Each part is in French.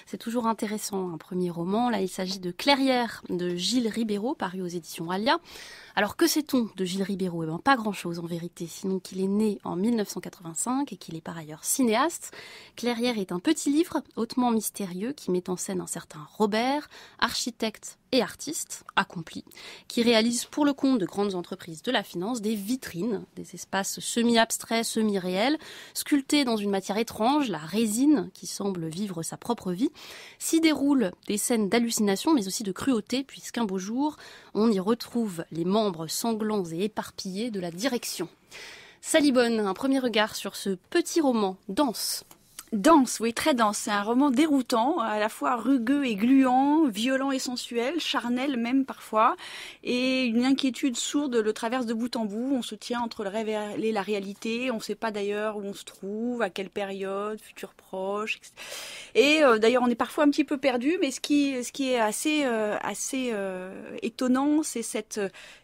C'est toujours intéressant, un premier roman. Là, il s'agit de Clairière de Gilles Ribéraud, paru aux éditions Ralia. Alors, que sait-on de Gilles Ribéraud ? Eh bien, pas grand-chose en vérité, sinon qu'il est né en 1985 et qu'il est par ailleurs cinéaste. Clairière est un petit livre hautement mystérieux qui met en scène un certain Robert, architecte et artiste accompli, qui réalise pour le compte de grandes entreprises de la finance des vitrines, des espaces semi-abstraits, semi-réels, sculptés dans une matière étrange, la résine, qui semble vivre sa propre vie. S'y déroulent des scènes d'hallucination, mais aussi de cruauté, puisqu'un beau jour, on y retrouve les membres sanglants et éparpillés de la direction. Sally Bonne, un premier regard sur ce petit roman dense. Dense, oui, très dense. C'est un roman déroutant, à la fois rugueux et gluant, violent et sensuel, charnel même parfois, et une inquiétude sourde le traverse de bout en bout. On se tient entre le rêve et la réalité, on ne sait pas d'ailleurs où on se trouve, à quelle période, futur proche, etc. Et d'ailleurs, on est parfois un petit peu perdu, mais ce qui est assez étonnant, c'est cette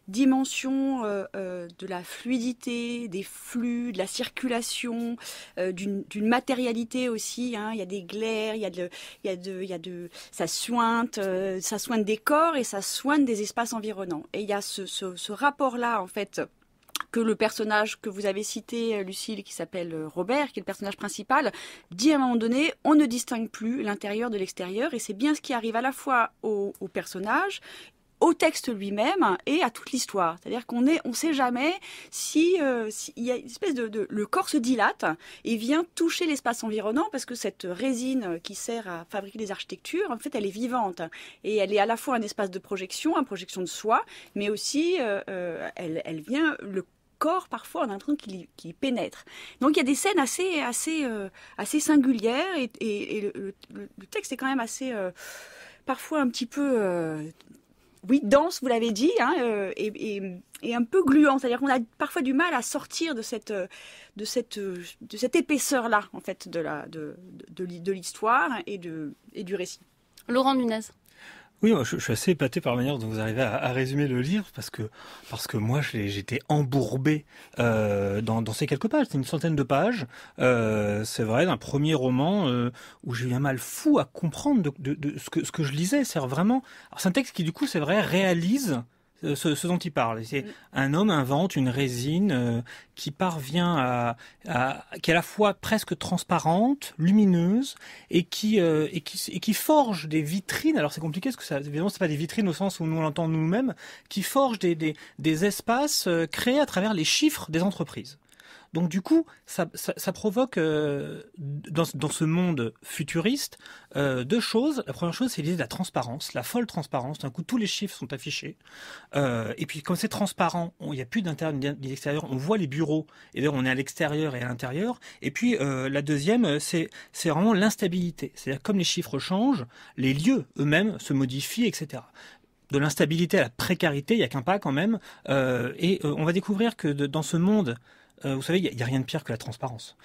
dimension de la fluidité, des flux, de la circulation, d'une matérialité aussi. Hein. Il y a des glaires, ça sointe des corps et ça soigne des espaces environnants. Et il y a ce rapport-là, en fait, que le personnage que vous avez cité, Lucille, qui s'appelle Robert, qui est le personnage principal, dit à un moment donné, on ne distingue plus l'intérieur de l'extérieur, et c'est bien ce qui arrive à la fois au personnage, au texte lui-même et à toute l'histoire. C'est-à-dire on sait jamais si il y a une espèce le corps se dilate et vient toucher l'espace environnant, parce que cette résine qui sert à fabriquer des architectures, en fait, elle est vivante et elle est à la fois un espace de projection, une projection de soi, mais aussi elle vient le corps parfois on a l'impression qu'il pénètre. Donc il y a des scènes assez singulières et le texte est quand même assez parfois un petit peu oui, dense, vous l'avez dit, hein, et un peu gluant. C'est-à-dire qu'on a parfois du mal à sortir de cette épaisseur-là, en fait, de l'histoire et du récit. Laurent Nunez. Oui, moi, je suis assez épaté par la manière dont vous arrivez à résumer le livre, parce que moi, j'étais embourbé dans ces quelques pages. C'est une centaine de pages. C'est vrai, d'un premier roman où j'ai eu un mal fou à comprendre de ce que je lisais. C'est vraiment. Alors, c'est un texte qui, du coup, c'est vrai, réalise ce dont il parle. C'est un homme invente une résine qui parvient qui est à la fois presque transparente, lumineuse, et qui forge des vitrines. Alors c'est compliqué parce que évidemment c'est pas des vitrines au sens où nous on l'entend nous-mêmes, qui forge des espaces créés à travers les chiffres des entreprises. Donc du coup, ça provoque dans ce monde futuriste deux choses. La première chose, c'est l'idée de la transparence, la folle transparence. D'un coup, tous les chiffres sont affichés. Et puis, comme c'est transparent, il n'y a plus d'intérieur ni d'extérieur. On voit les bureaux. Et d'ailleurs, on est à l'extérieur et à l'intérieur. Et puis, la deuxième, c'est vraiment l'instabilité. C'est-à-dire, comme les chiffres changent, les lieux eux-mêmes se modifient, etc. De l'instabilité à la précarité, il n'y a qu'un pas quand même. On va découvrir que dans ce monde, vous savez, il y a rien de pire que la transparence.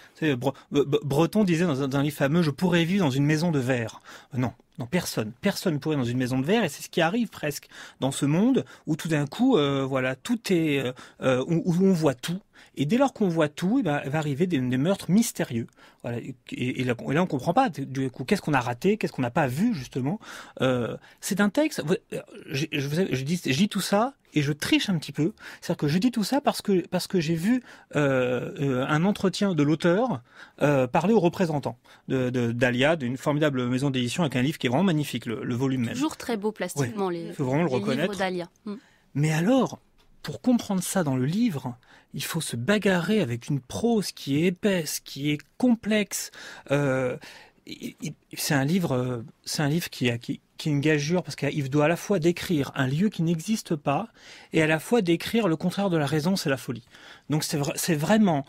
Breton disait dans un livre fameux, je pourrais vivre dans une maison de verre. Non, personne ne pourrait dans une maison de verre, et c'est ce qui arrive presque dans ce monde où tout d'un coup, tout est où on voit tout. Et dès lors qu'on voit tout, va arriver des meurtres mystérieux. Voilà. Et là, on comprend pas. Du coup, qu'est-ce qu'on a raté, qu'est-ce qu'on n'a pas vu justement. C'est un texte. Je dis tout ça et je triche un petit peu. C'est-à-dire que je dis tout ça parce que j'ai vu un entretien de l'auteur parler aux représentants d'Alia, d'une formidable maison d'édition avec un livre qui est vraiment magnifique, le volume même. Toujours très beau plastiquement, il faut vraiment le reconnaître. Livres d'Alia. Mais alors, pour comprendre ça dans le livre, il faut se bagarrer avec une prose qui est épaisse, qui est complexe. C'est un livre qui est une gageure, parce qu'il doit à la fois décrire un lieu qui n'existe pas et à la fois décrire le contraire de la raison, c'est la folie. Donc c'est vraiment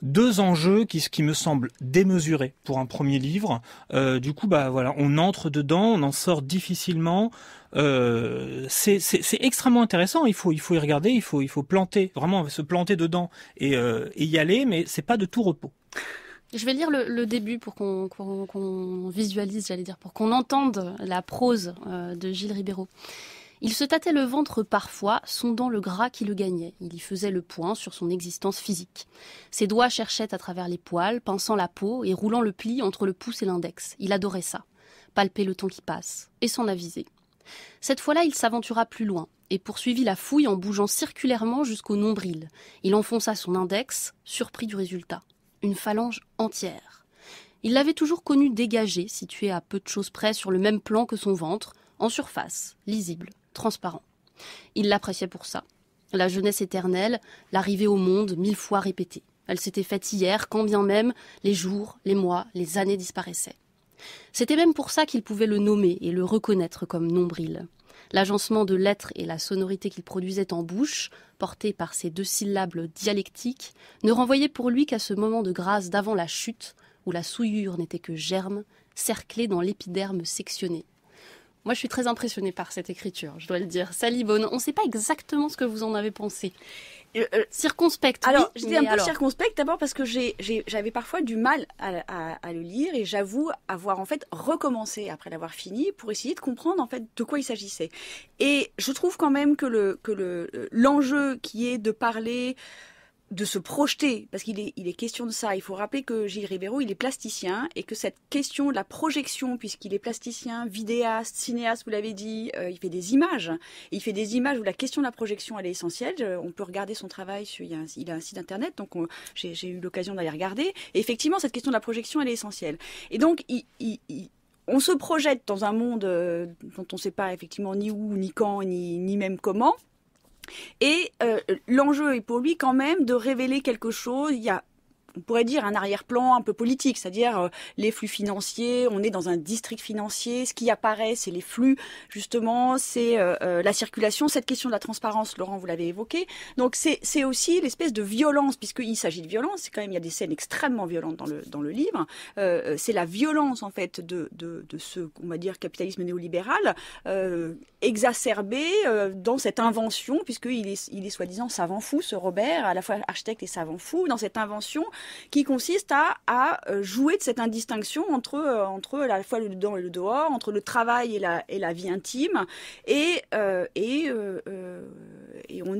deux enjeux qui me semblent démesurés pour un premier livre. Du coup, on entre dedans, on en sort difficilement. C'est extrêmement intéressant. Il faut y regarder, il faut planter, vraiment se planter dedans et y aller, mais c'est pas de tout repos. Je vais lire le début pour qu'on visualise, pour qu'on entende la prose de Gilles Ribéraud. Il se tâtait le ventre parfois, sondant le gras qui le gagnait. Il y faisait le point sur son existence physique. Ses doigts cherchaient à travers les poils, pinçant la peau et roulant le pli entre le pouce et l'index. Il adorait ça. Palper le temps qui passe et s'en aviser. Cette fois-là, il s'aventura plus loin et poursuivit la fouille en bougeant circulairement jusqu'au nombril. Il enfonça son index, surpris du résultat. Une phalange entière. Il l'avait toujours connu dégagé, situé à peu de choses près sur le même plan que son ventre, en surface, lisible, transparent. Il l'appréciait pour ça. La jeunesse éternelle, l'arrivée au monde 1000 fois répétée. Elle s'était faite hier, quand bien même les jours, les mois, les années disparaissaient. C'était même pour ça qu'il pouvait le nommer et le reconnaître comme nombril. L'agencement de lettres et la sonorité qu'il produisait en bouche, portée par ces 2 syllabes dialectiques, ne renvoyaient pour lui qu'à ce moment de grâce d'avant la chute, où la souillure n'était que germe, cerclé dans l'épiderme sectionné. Moi, je suis très impressionnée par cette écriture, je dois le dire. Sally Bone, on ne sait pas exactement ce que vous en avez pensé. Circonspect. Alors, oui, j'étais un peu circonspect d'abord parce que j'avais parfois du mal à le lire et j'avoue avoir en fait recommencé après l'avoir fini pour essayer de comprendre en fait de quoi il s'agissait. Et je trouve quand même que l'enjeu qui est de parler, de se projeter, parce qu'il est question de ça. Il faut rappeler que Gilles Ribéraud, il est plasticien et que cette question de la projection, puisqu'il est plasticien, vidéaste, cinéaste, vous l'avez dit, il fait des images. Et il fait des images où la question de la projection, elle est essentielle. On peut regarder son travail, il a un site internet, donc j'ai eu l'occasion d'aller regarder. Et effectivement, cette question de la projection, elle est essentielle. Et donc, on se projette dans un monde dont on ne sait pas effectivement ni où, ni quand, ni même comment. Et l'enjeu est pour lui quand même de révéler quelque chose. Il y a, on pourrait dire, un arrière-plan un peu politique, c'est-à-dire les flux financiers, on est dans un district financier, ce qui apparaît, c'est les flux, justement, c'est la circulation, cette question de la transparence, Laurent, vous l'avez évoqué. Donc c'est aussi l'espèce de violence, puisqu'il s'agit de violence, c'est quand même, il y a des scènes extrêmement violentes dans le livre, c'est la violence, en fait, de ce, on va dire, capitalisme néolibéral, exacerbé dans cette invention, puisqu'il est soi-disant savant fou, ce Robert, à la fois architecte et savant fou, dans cette invention qui consiste à jouer de cette indistinction entre à la fois le dedans et le dehors, entre le travail et la vie intime, et on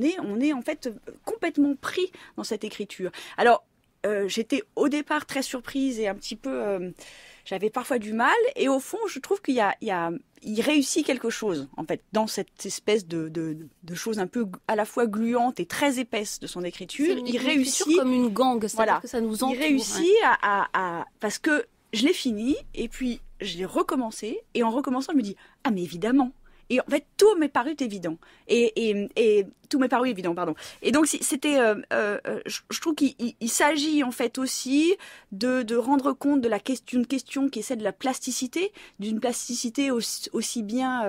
est en fait complètement pris dans cette écriture. Alors j'étais au départ très surprise et un petit peu j'avais parfois du mal, et au fond je trouve il réussit quelque chose, en fait, dans cette espèce de choses un peu à la fois gluantes et très épaisses de son écriture. Il réussit comme une gangue, c'est-à-dire voilà, que ça nous entoure. Il réussit parce que je l'ai fini, et puis je l'ai recommencé, et en recommençant, je me dis, ah mais évidemment. Et en fait, tout m'est paru évident. Et tout m'est paru évident, pardon. Et donc, c'était, je trouve qu'il s'agit en fait aussi de rendre compte d'une question qui est celle de la plasticité, d'une plasticité aussi bien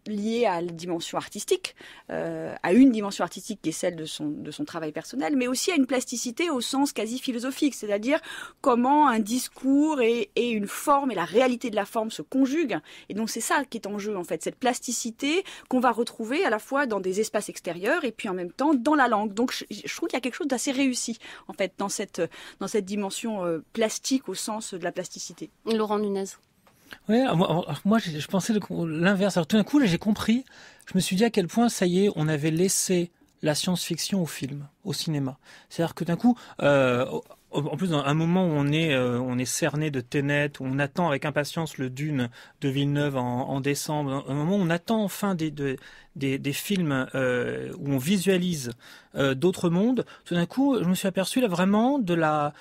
liée à la dimension artistique, à une dimension artistique qui est celle de son travail personnel, mais aussi à une plasticité au sens quasi philosophique, c'est-à-dire comment un discours et une forme et la réalité de la forme se conjuguent. Et donc, c'est ça qui est en jeu, en fait, cette plasticité qu'on va retrouver à la fois dans des espaces extérieurs et puis en même temps dans la langue. Donc je trouve qu'il y a quelque chose d'assez réussi en fait dans cette dimension plastique au sens de la plasticité. Laurent Nunez. Ouais, moi je pensais l'inverse. Alors tout d'un coup là, j'ai compris, je me suis dit à quel point ça y est, on avait laissé la science-fiction au film, au cinéma. C'est-à-dire que d'un coup, en plus, dans un moment où on est cerné de Tenet, où on attend avec impatience le Dune de Villeneuve en décembre, un moment où on attend enfin des films où on visualise d'autres mondes, tout d'un coup, je me suis aperçu là vraiment de la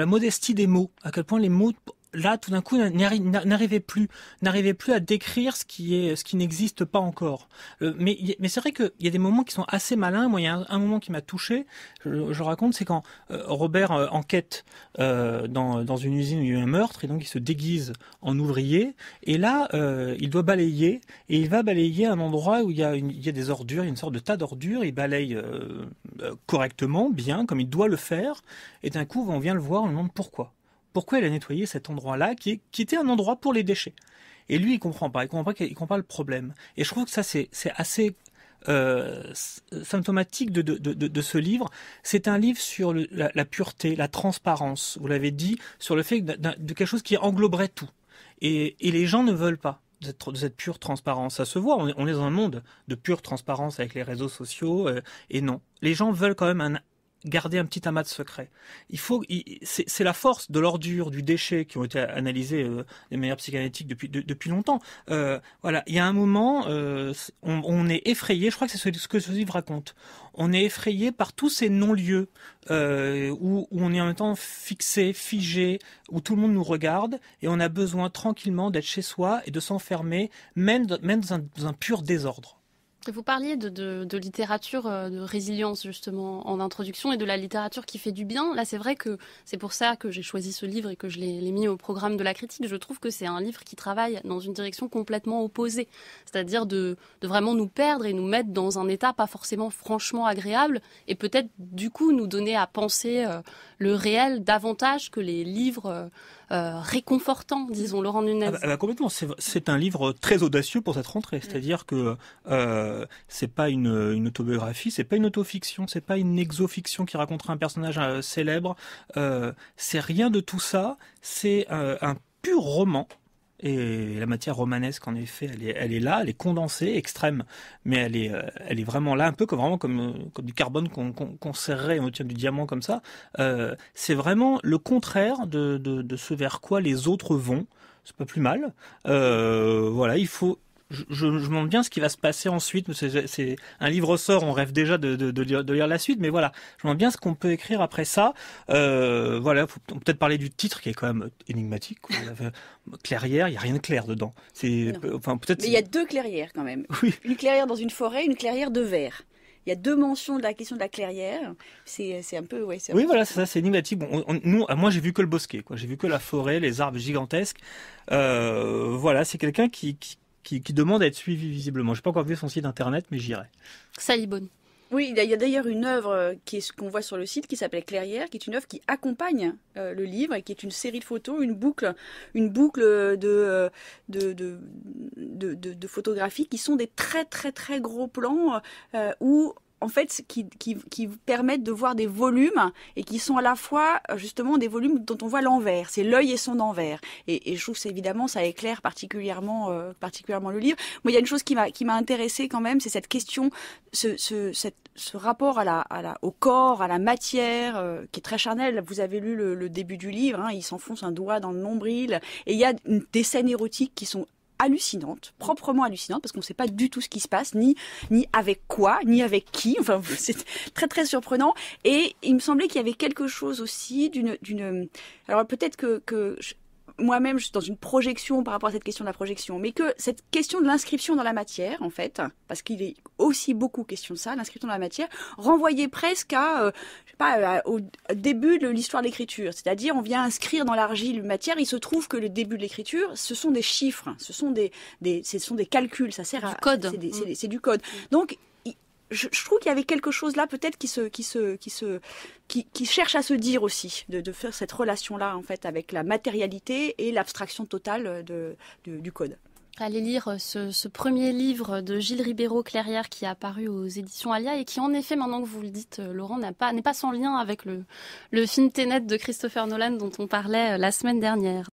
modestie des mots, à quel point les mots là, tout d'un coup, n'arrivait plus à décrire ce qui n'existe pas encore. Mais c'est vrai qu'il y a des moments qui sont assez malins. Moi, il y a un moment qui m'a touché. Je raconte, c'est quand Robert enquête dans une usine où il y a eu un meurtre, et donc il se déguise en ouvrier. Et là, il doit balayer, et il va balayer un endroit où il y a des ordures, il y a une sorte de tas d'ordures. Il balaye correctement, bien, comme il doit le faire. Et d'un coup, on vient le voir, on lui demande pourquoi. Pourquoi il a nettoyé cet endroit-là qui était un endroit pour les déchets. Et lui, il comprend pas le problème. Et je trouve que ça, c'est assez symptomatique de ce livre. C'est un livre sur la pureté, la transparence, vous l'avez dit, sur le fait de quelque chose qui engloberait tout. Et les gens ne veulent pas de cette pure transparence. Ça se voit, on est dans un monde de pure transparence avec les réseaux sociaux, et non. Les gens veulent quand même garder un petit amas de secrets. C'est la force de l'ordure, du déchet qui ont été analysés de manière psychanalytique depuis longtemps. Voilà, il y a un moment, on est effrayé. Je crois que c'est ce que ce livre raconte. On est effrayé par tous ces non-lieux où on est en même temps fixé, figé, où tout le monde nous regarde, et on a besoin tranquillement d'être chez soi et de s'enfermer, même dans un pur désordre. Vous parliez de littérature de résilience justement en introduction et de la littérature qui fait du bien. Là, c'est vrai que c'est pour ça que j'ai choisi ce livre et que je l'ai mis au programme de la critique. Je trouve que c'est un livre qui travaille dans une direction complètement opposée, c'est-à-dire de vraiment nous perdre et nous mettre dans un état pas forcément franchement agréable et peut-être du coup nous donner à penser le réel davantage que les livres réconfortants, disons. Laurent Nunez. Complètement. C'est un livre très audacieux pour cette rentrée. C'est-à-dire que c'est pas une autobiographie, c'est pas une autofiction, c'est pas une exofiction qui raconterait un personnage célèbre. C'est rien de tout ça. C'est un pur roman. Et la matière romanesque, en effet, elle est là, elle est condensée, extrême, mais elle est vraiment là, un peu comme du carbone qu'on serrerait, on tient du diamant comme ça. C'est vraiment le contraire de ce vers quoi les autres vont. C'est pas plus mal. Voilà, il faut. Je me demande bien ce qui va se passer ensuite. C'est un livre sort, on rêve déjà de lire la suite, mais voilà, je me demande bien ce qu'on peut écrire après ça. Voilà, faut peut-être parler du titre qui est quand même énigmatique. Clairière, il y a rien de clair dedans. Peut-être. Mais il y a deux clairières quand même. Oui. Une clairière dans une forêt, une clairière de verre. Il y a deux mentions de la question de la clairière. C'est un peu, ouais. Oui, voilà, c'est énigmatique. Moi, j'ai vu que le bosquet, quoi. J'ai vu que la forêt, les arbres gigantesques. Voilà, c'est quelqu'un qui demande à être suivi visiblement. Je n'ai pas encore vu son site internet, mais j'irai. Sally Bone. Oui, il y a d'ailleurs une œuvre qu'on voit sur le site qui s'appelle Clairière, qui est une œuvre qui accompagne le livre et qui est une série de photos, une boucle de photographies qui sont des très très très gros plans où en fait, qui permettent de voir des volumes et qui sont à la fois justement des volumes dont on voit l'envers. C'est l'œil et son envers. Et je trouve que évidemment ça éclaire particulièrement le livre. Moi, il y a une chose qui m'a intéressée quand même, c'est cette question, ce rapport au corps, à la matière, qui est très charnel. Vous avez lu le début du livre, hein, il s'enfonce un doigt dans le nombril, et il y a des scènes érotiques qui sont hallucinante, proprement hallucinante, parce qu'on ne sait pas du tout ce qui se passe, ni avec quoi, ni avec qui. Enfin, c'est très très surprenant. Et il me semblait qu'il y avait quelque chose aussi alors peut-être que moi-même, je suis dans une projection par rapport à cette question de la projection, mais que cette question de l'inscription dans la matière, en fait, parce qu'il est aussi beaucoup question de ça, l'inscription dans la matière, renvoyait presque au début de l'histoire de l'écriture. C'est-à-dire, on vient inscrire dans l'argile une matière, il se trouve que le début de l'écriture, ce sont des chiffres, ce sont des calculs, ça sert du code. C'est du code. Donc, je trouve qu'il y avait quelque chose là peut-être qui cherche à se dire aussi, de faire cette relation-là en fait avec la matérialité et l'abstraction totale du code. Allez lire ce premier livre de Gilles Ribéraud, Clairière, qui est apparu aux éditions Alia et qui, en effet, maintenant que vous le dites, Laurent, n'est pas sans lien avec le film Tenet de Christopher Nolan dont on parlait la semaine dernière.